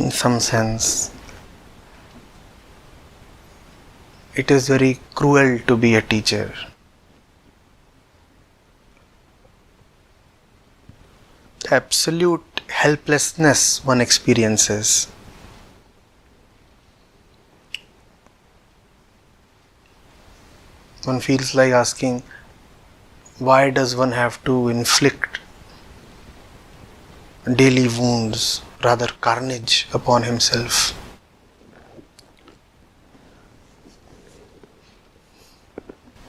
in some sense, it is very cruel to be a teacher. Absolute helplessness one experiences. One feels like asking, why does one have to inflict daily wounds, rather carnage, upon himself?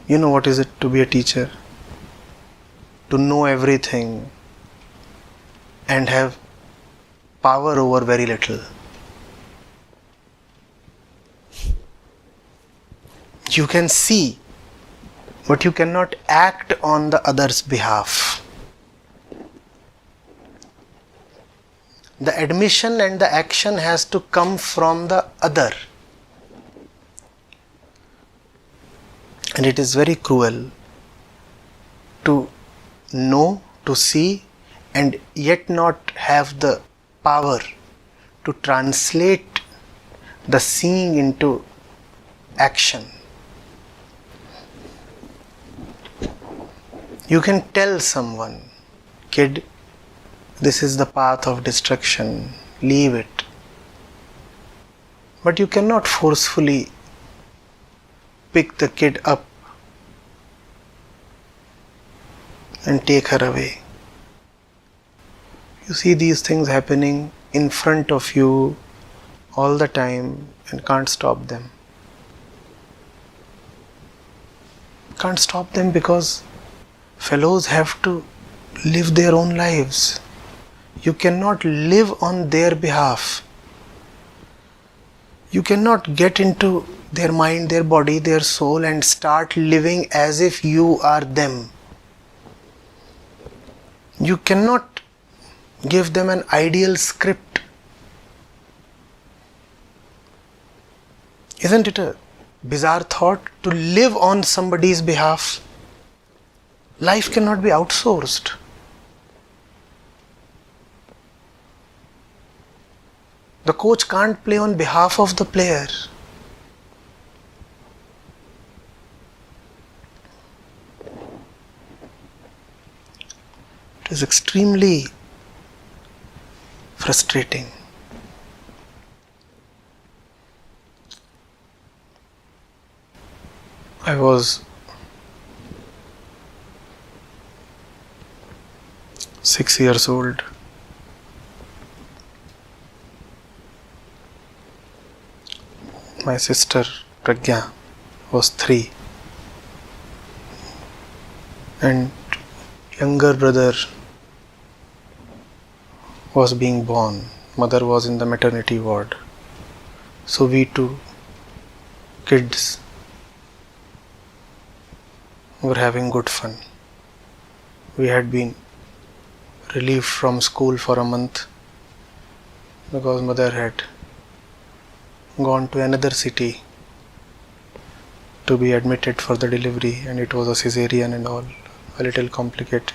You know what is it to be a teacher? To know everything and have power over very little. You can see, but you cannot act on the other's behalf. The admission and the action has to come from the other. And it is very cruel to know, to see, and yet not have the power to translate the seeing into action. You can tell someone, kid, this is the path of destruction, leave it. But you cannot forcefully pick the kid up and take her away. You see these things happening in front of you all the time and can't stop them. Can't stop them because fellows have to live their own lives. You cannot live on their behalf. You cannot get into their mind, their body, their soul and start living as if you are them. You cannot give them an ideal script. Isn't it a bizarre thought to live on somebody's behalf? Life cannot be outsourced. The coach can't play on behalf of the player. It is extremely frustrating. I was 6 years old. My sister Pragya was 3 and younger brother was being born. Mother was in the maternity ward. So we two kids were having good fun. We had been relieved from school for a month because mother had gone to another city to be admitted for the delivery, and it was a cesarean and all, a little complicated.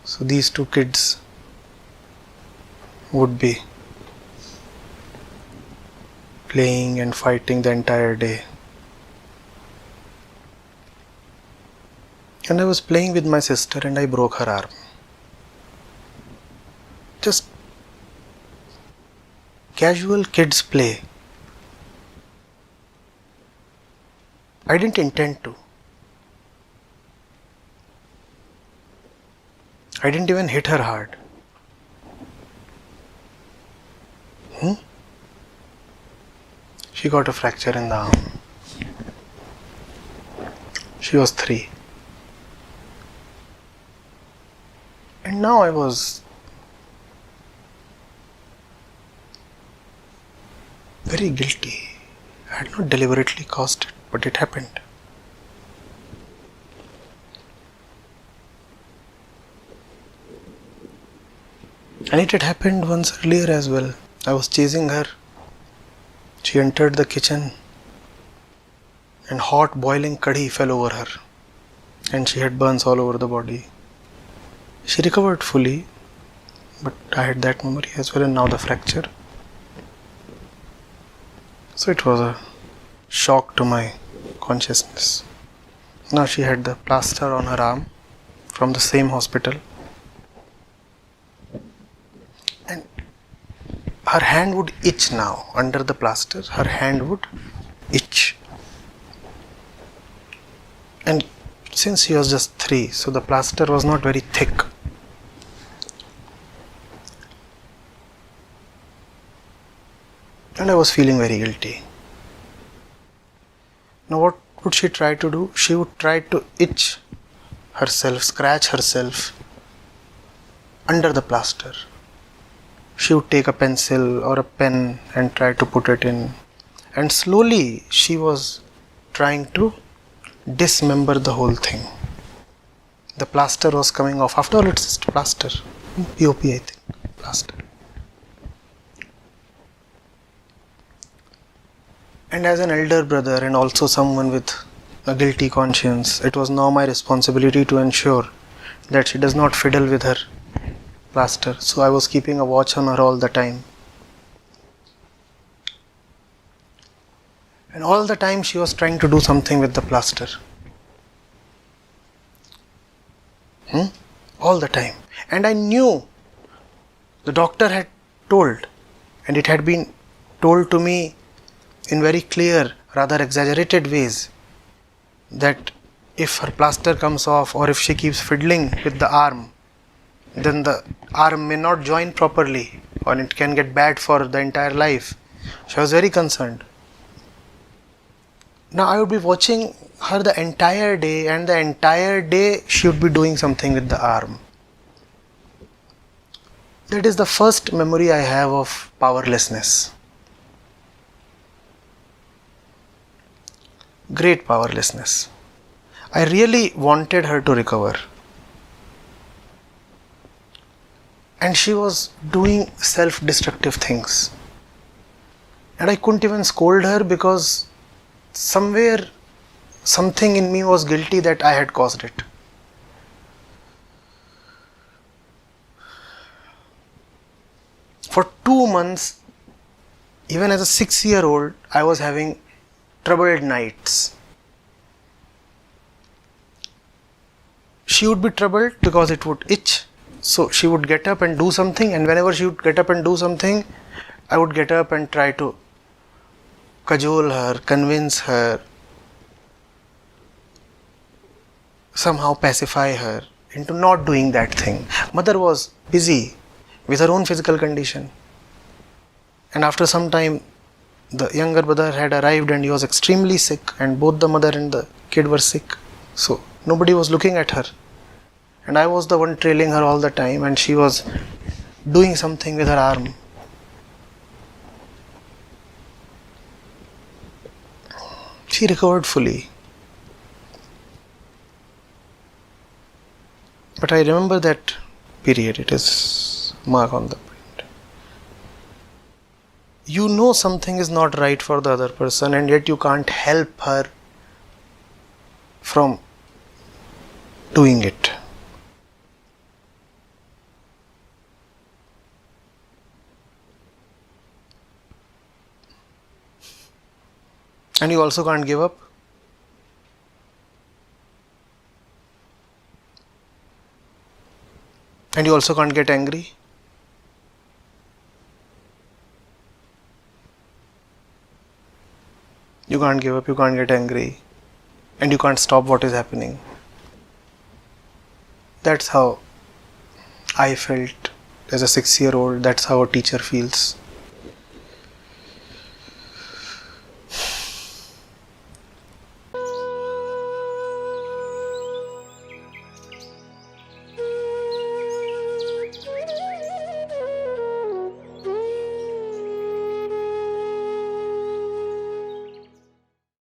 So these two kids would be playing and fighting the entire day. And I was playing with my sister and I broke her arm. Just casual kids play. I didn't intend to. I didn't even hit her hard. She got a fracture in the arm. She was 3. And now I was very guilty. I had not deliberately caused it, but it happened. And it had happened once earlier as well. I was chasing her. She entered the kitchen and hot boiling kadhi fell over her and she had burns all over the body. She recovered fully, but I had that memory as well, and now the fracture. So it was a shock to my consciousness. Now she had the plaster on her arm from the same hospital, and her hand would itch now. Under the plaster, her hand would itch. And since she was just 3, so the plaster was not very thick. And I was feeling very guilty. Now what would she try to do? She would try to itch herself, scratch herself under the plaster. She would take a pencil or a pen and try to put it in. And slowly she was trying to dismember the whole thing. The plaster was coming off. After all, it's just plaster. POP, I think. Plaster. And as an elder brother and also someone with a guilty conscience, it was now my responsibility to ensure that she does not fiddle with her plaster. So I was keeping a watch on her all the time. And all the time she was trying to do something with the plaster. All the time. And I knew the doctor had told, and it had been told to me in very clear, rather exaggerated ways, that if her plaster comes off or if she keeps fiddling with the arm, then the arm may not join properly or it can get bad for the entire life. She was very concerned. Now I would be watching her the entire day, and the entire day she would be doing something with the arm. That is the first memory I have of powerlessness. Great powerlessness. I really wanted her to recover. And she was doing self-destructive things. And I couldn't even scold her because somewhere something in me was guilty that I had caused it. For 2 months, even as a 6-year-old, I was having troubled nights. She would be troubled because it would itch. So she would get up and do something, and whenever she would get up and do something, I would get up and try to cajole her, convince her, somehow pacify her into not doing that thing. Mother was busy with her own physical condition. And after some time, the younger brother had arrived and he was extremely sick, and both the mother and the kid were sick. So nobody was looking at her. And I was the one trailing her all the time, and she was doing something with her arm. She recovered fully. But I remember that period. It is mark on the print. You know something is not right for the other person, and yet you can't help her from doing it. And you also can't give up. And you also can't get angry. You can't give up, you can't get angry, and you can't stop what is happening. That's how I felt as a 6-year-old. That's how a teacher feels.